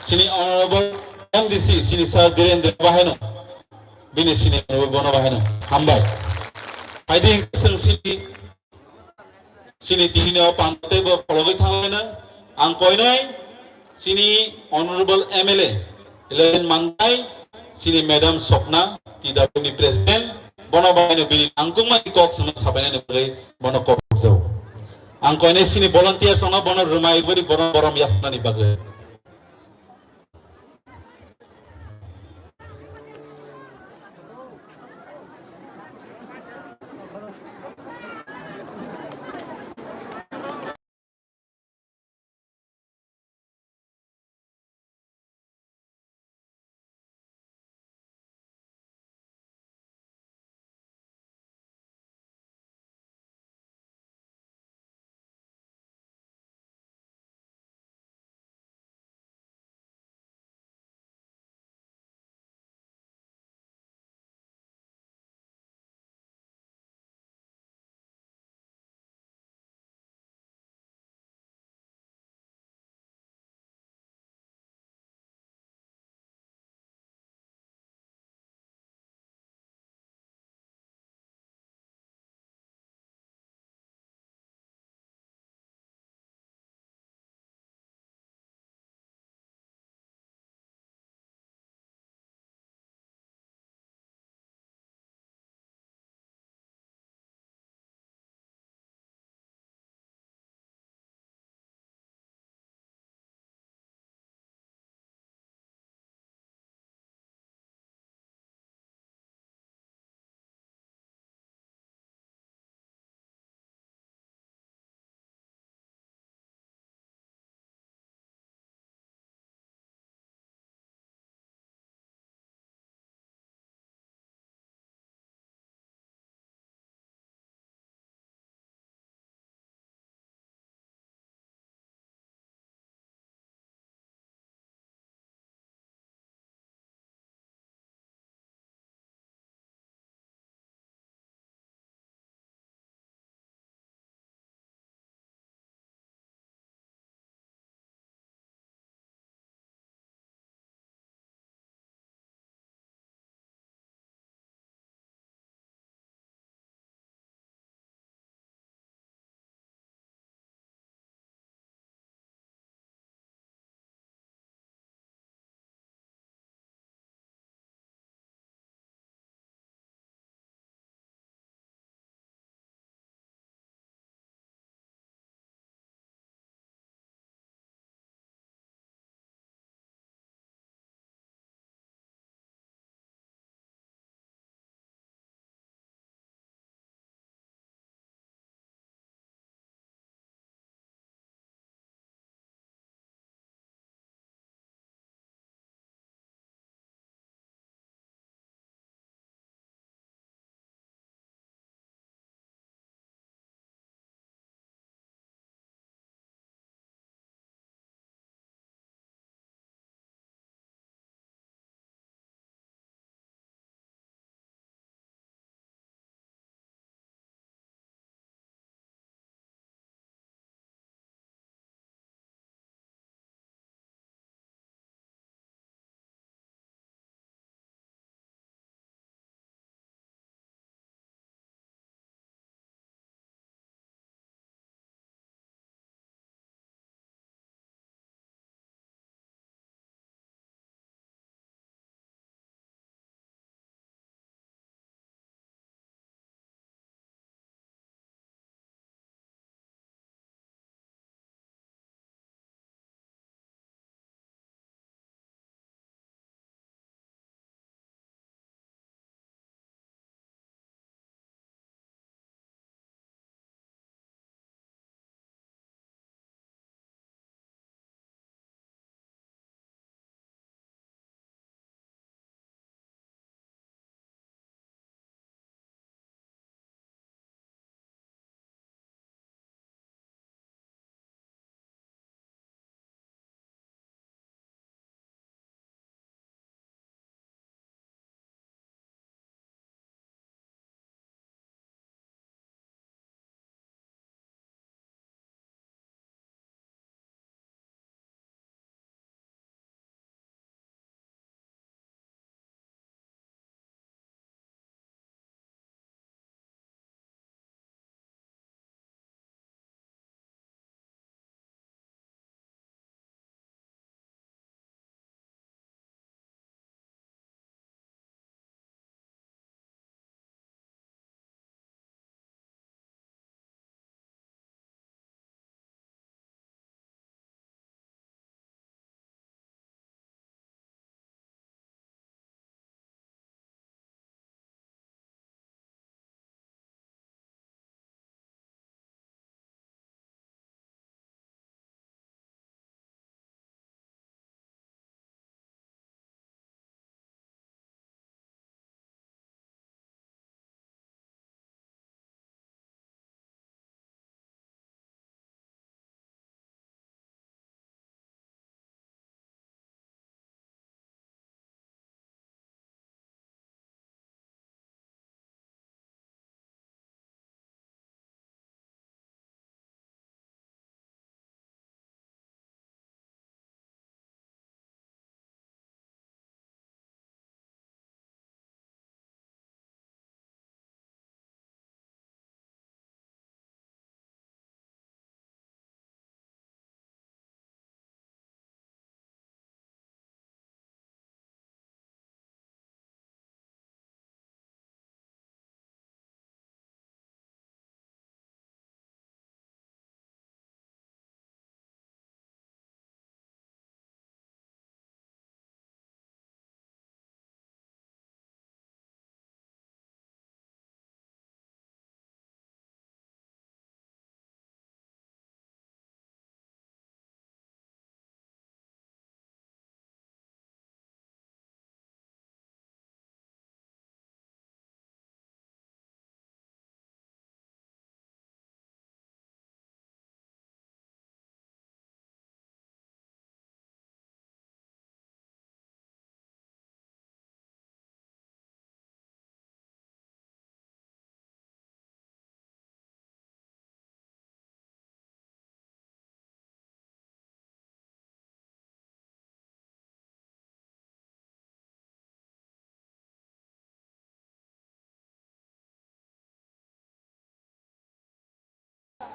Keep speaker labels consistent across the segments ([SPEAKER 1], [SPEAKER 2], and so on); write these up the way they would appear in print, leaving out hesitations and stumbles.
[SPEAKER 1] Sini Honorable MDC sini Sir Direndra Baheno bini sini Bono Baheno hambai I think sini tihino pante bo pologi thangena ang koinoi sini Honorable MLA Elen Mandai sini Madam Sopna TWP President Bono Baheno bini angkung ma kok sama sabane ne bagai bono kok zo ang koinoi sini volunteer sona bono rumai bari bono borom yafna ni bagai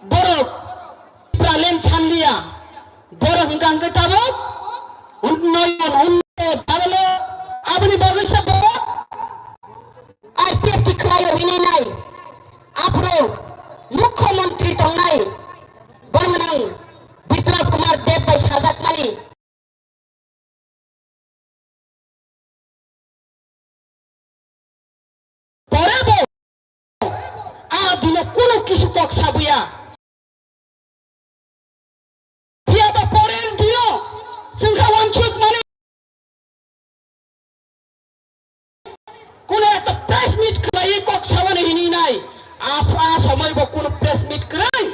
[SPEAKER 2] borok pralen chamlia borok hingkang ke tabok unnoyon unnot tabalo abni bagusya borok IPF tiklayo ini nai apro মুখ্যমন্ত্রী তংনাই বর্মনাং বিপ্লব কুমার দেব বাই সাজাক মানি পরেবো আ দিন কোন কিছু কক সাবুয়া বিয়াবা পরের দিন সংখ্যা ওয়ানচুক মানে কোন একটা প্রেস মিট খাই কক সাবানে হিনি নাই আফা সময় বো কোন প্রেস মিট করাই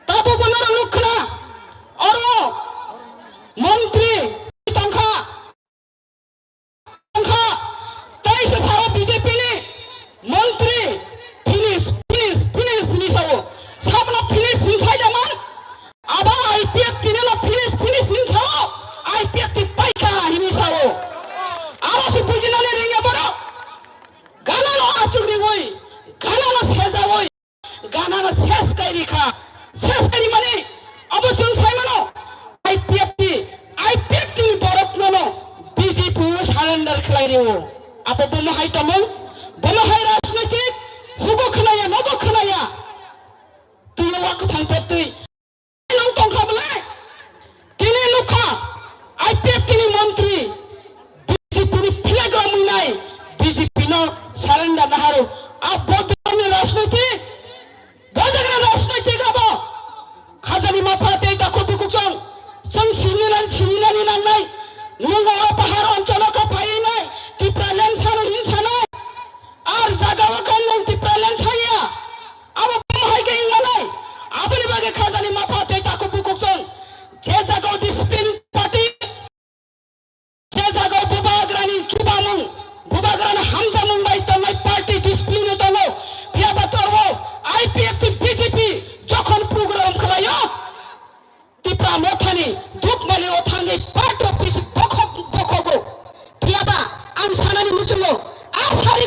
[SPEAKER 2] তাবো বলার লক্ষণা আর মন্ত্রী তংখা তংখা তাই সে সাও বিজেপি নি মন্ত্রী ফিনিশ নিসাও সাবনা ফিনিশ নিসাই জামান আবা আইপিএফ তিনেলা ফিনিশ নিসাও আইপিএফ তি পাইকা হিনিসাও আওয়াজ বুঝিনালে রেঙ্গা বড় গানানো আচুরি ওই গানানো সেজা ওই গানানো শেষ কাইরি খা শেষ কাইরি মানে অবসং সাইমানো আইপিএফ তি বরফ ননো বিজেপি সারেন্ডার খেলাইরিও আপো বম হাইতামং বম হাই রাজনৈতিক হুগো খনায়া নগো খনায়া তুই ওয়াক থাংপেতুই নং তংখাবলে তিনি লুখা আইপিএফ তিনি মন্ত্রী বিজেপি নি ফ্লেগ্রা মুইনাই বিজেপি নো সারেন্ডার নাহারো আবদনি রাজনৈতিক বজাগরা রাজনৈতিক আবো খাজানি মাফাতে তাকো বুকুচং সং সিনিলানি নাংনাই নুঙ্গা পাহাড় অঞ্চল কা পাই নাই টিপ্রালেন সানো হিনসানাই আর জাগাও কান্নং টিপ্রালেন ছাইয়া আবো বমহাই কে ইংমানাই আবনি বাগে খাজানি মাফাতে তাকো বুকুচং যে জাগাও ডিসিপ্লিন পার্টি যে জাগাও বুবাগ্রানি চুবামুং বুবাগ্রানি হামজা মুম্বাই তঙ্গাই পার্টি ডিসিপ্লিন তঙ্গো ফিয়াবা তরবো আইপিএফ টি বিজেপি যখন প্রোগ্রাম খেলায় টিপ্রা মথানি ধুকমালি ওথাঙ্গি